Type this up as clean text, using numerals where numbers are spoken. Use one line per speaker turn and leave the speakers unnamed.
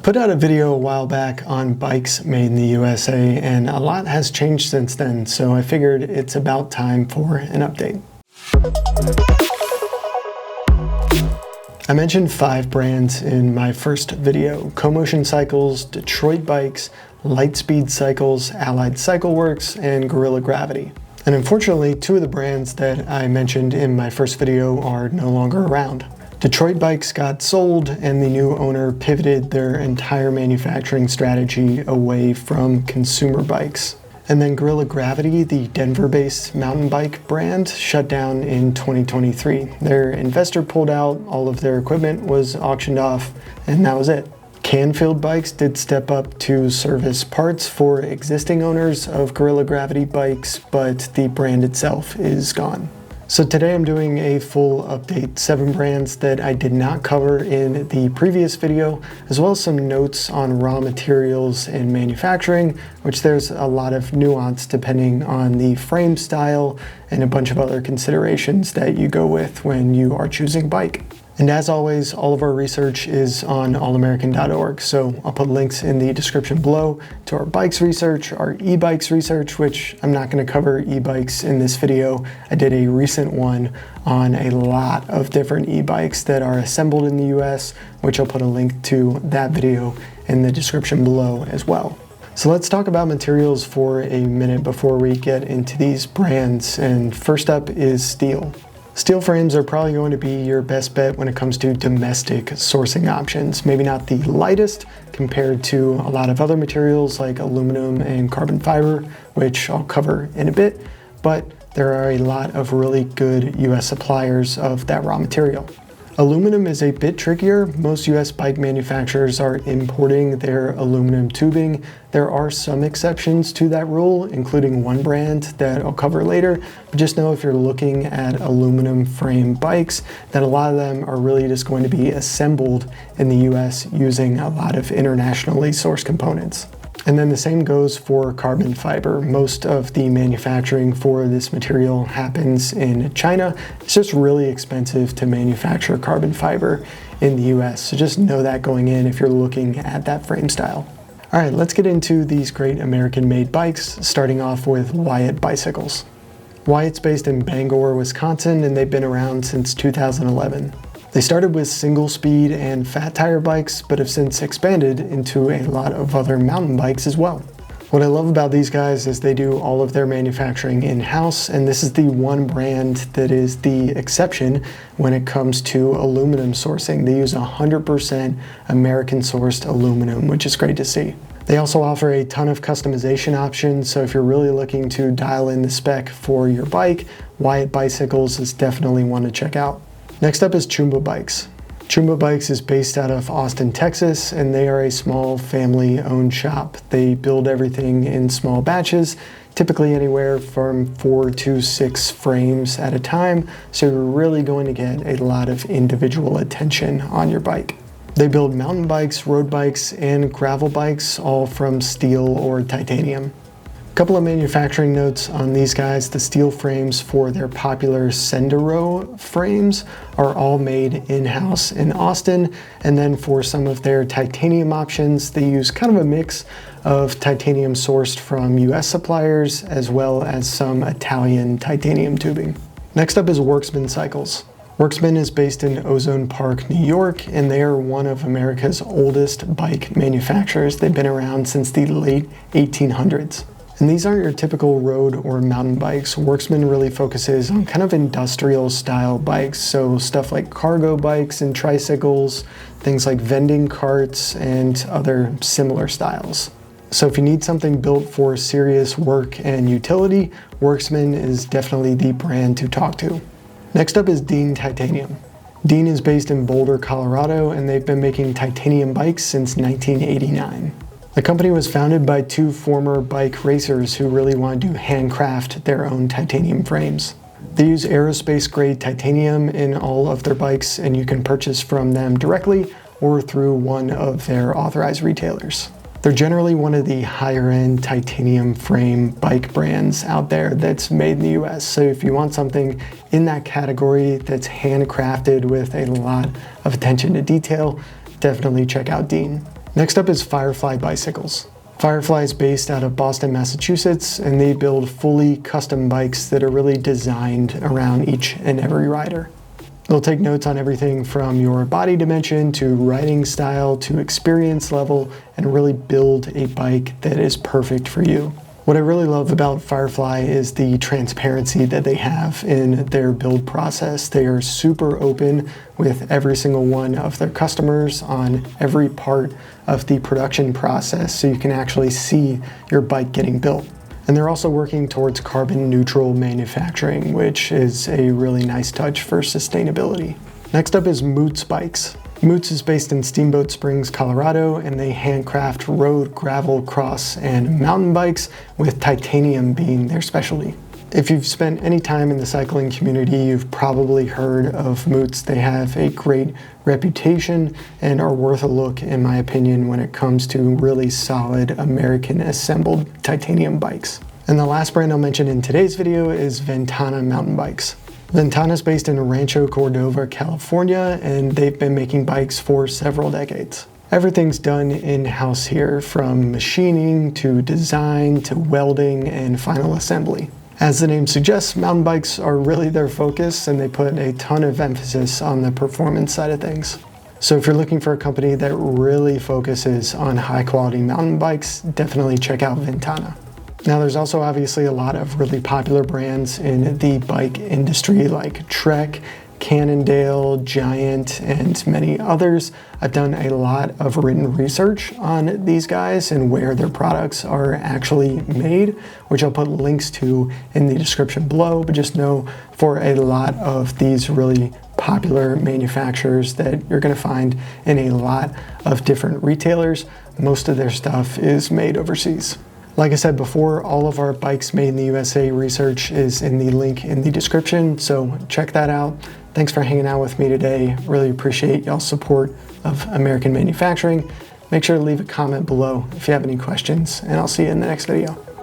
Put out a video a while back on bikes made in the USA, and a lot has changed since then, so I figured it's about time for an update. I mentioned 5 brands in my first video: CoMotion Cycles, Detroit Bikes, Lightspeed Cycles, Allied Cycle Works, and Gorilla Gravity. And unfortunately, 2 of the brands that I mentioned in my first video are no longer around. Detroit Bikes got sold, and the new owner pivoted their entire manufacturing strategy away from consumer bikes. And then Gorilla Gravity, the Denver-based mountain bike brand, shut down in 2023. Their investor pulled out, all of their equipment was auctioned off, and that was it. Canfield Bikes did step up to service parts for existing owners of Gorilla Gravity bikes, but the brand itself is gone. So today I'm doing a full update, 7 brands that I did not cover in the previous video, as well as some notes on raw materials and manufacturing, which there's a lot of nuance depending on the frame style and a bunch of other considerations that you go with when you are choosing a bike. And as always, all of our research is on allamerican.org, so I'll put links in the description below to our bikes research, our e-bikes research, which I'm not going to cover e-bikes in this video. I did a recent one on a lot of different e-bikes that are assembled in the US, which I'll put a link to that video in the description below as well. So let's talk about materials for a minute before we get into these brands, and first up is steel. Steel frames are probably going to be your best bet when it comes to domestic sourcing options. Maybe not the lightest compared to a lot of other materials like aluminum and carbon fiber, which I'll cover in a bit, but there are a lot of really good US suppliers of that raw material. Aluminum is a bit trickier. Most US bike manufacturers are importing their aluminum tubing. There are some exceptions to that rule, including one brand that I'll cover later, but just know if you're looking at aluminum frame bikes, that a lot of them are really just going to be assembled in the US using a lot of internationally sourced components. And then the same goes for carbon fiber. Most of the manufacturing for this material happens in China. It's just really expensive to manufacture carbon fiber in the US. So just know that going in if you're looking at that frame style. All right, let's get into these great American-made bikes, starting off with Wyatt Bicycles. Wyatt's based in Bangor, Wisconsin, and they've been around since 2011. They started with single speed and fat tire bikes, but have since expanded into a lot of other mountain bikes as well. What I love about these guys is they do all of their manufacturing in-house, and this is the one brand that is the exception when it comes to aluminum sourcing. They use 100% American-sourced aluminum, which is great to see. They also offer a ton of customization options, so if you're really looking to dial in the spec for your bike, Wyatt Bicycles is definitely one to check out. Next up is Chumba Bikes. Chumba Bikes is based out of Austin, Texas, and they are a small family-owned shop. They build everything in small batches, typically anywhere from 4 to 6 frames at a time, so you're really going to get a lot of individual attention on your bike. They build mountain bikes, road bikes, and gravel bikes, all from steel or titanium. Couple of manufacturing notes on these guys. The steel frames for their popular Sendero frames are all made in-house in Austin, and then for some of their titanium options, they use kind of a mix of titanium sourced from US suppliers as well as some Italian titanium tubing. Next up is Worksman Cycles. Worksman is based in Ozone Park, New York, and they are one of America's oldest bike manufacturers. They've been around since the late 1800s. And these aren't your typical road or mountain bikes. Worksman really focuses on kind of industrial style bikes, so stuff like cargo bikes and tricycles, things like vending carts and other similar styles. So if you need something built for serious work and utility, Worksman is definitely the brand to talk to. Next up is Dean Titanium. Dean is based in Boulder, Colorado, and they've been making titanium bikes since 1989. The company was founded by 2 former bike racers who really wanted to handcraft their own titanium frames. They use aerospace-grade titanium in all of their bikes, and you can purchase from them directly or through one of their authorized retailers. They're generally one of the higher-end titanium frame bike brands out there that's made in the US. So if you want something in that category that's handcrafted with a lot of attention to detail, definitely check out Dean. Next up is Firefly Bicycles. Firefly is based out of Boston, Massachusetts, and they build fully custom bikes that are really designed around each and every rider. They'll take notes on everything from your body dimension to riding style to experience level and really build a bike that is perfect for you. What I really love about Firefly is the transparency that they have in their build process. They are super open with every single one of their customers on every part of the production process, so you can actually see your bike getting built. And they're also working towards carbon neutral manufacturing, which is a really nice touch for sustainability. Next up is Moots Bikes. Moots is based in Steamboat Springs, Colorado, and they handcraft road, gravel, cross, and mountain bikes, with titanium being their specialty. If you've spent any time in the cycling community, you've probably heard of Moots. They have a great reputation and are worth a look, in my opinion, when it comes to really solid American assembled titanium bikes. And the last brand I'll mention in today's video is Ventana Mountain Bikes. Ventana is based in Rancho Cordova, California, and they've been making bikes for several decades. Everything's done in-house here, from machining to design to welding and final assembly. As the name suggests, mountain bikes are really their focus, and they put a ton of emphasis on the performance side of things. So if you're looking for a company that really focuses on high-quality mountain bikes, definitely check out Ventana. Now, there's also obviously a lot of really popular brands in the bike industry like Trek, Cannondale, Giant, and many others. I've done a lot of written research on these guys and where their products are actually made, which I'll put links to in the description below. But just know, for a lot of these really popular manufacturers that you're going to find in a lot of different retailers, most of their stuff is made overseas. Like I said before, all of our Bikes Made in the USA research is in the link in the description, so check that out. Thanks for hanging out with me today. Really appreciate y'all's support of American manufacturing. Make sure to leave a comment below if you have any questions, and I'll see you in the next video.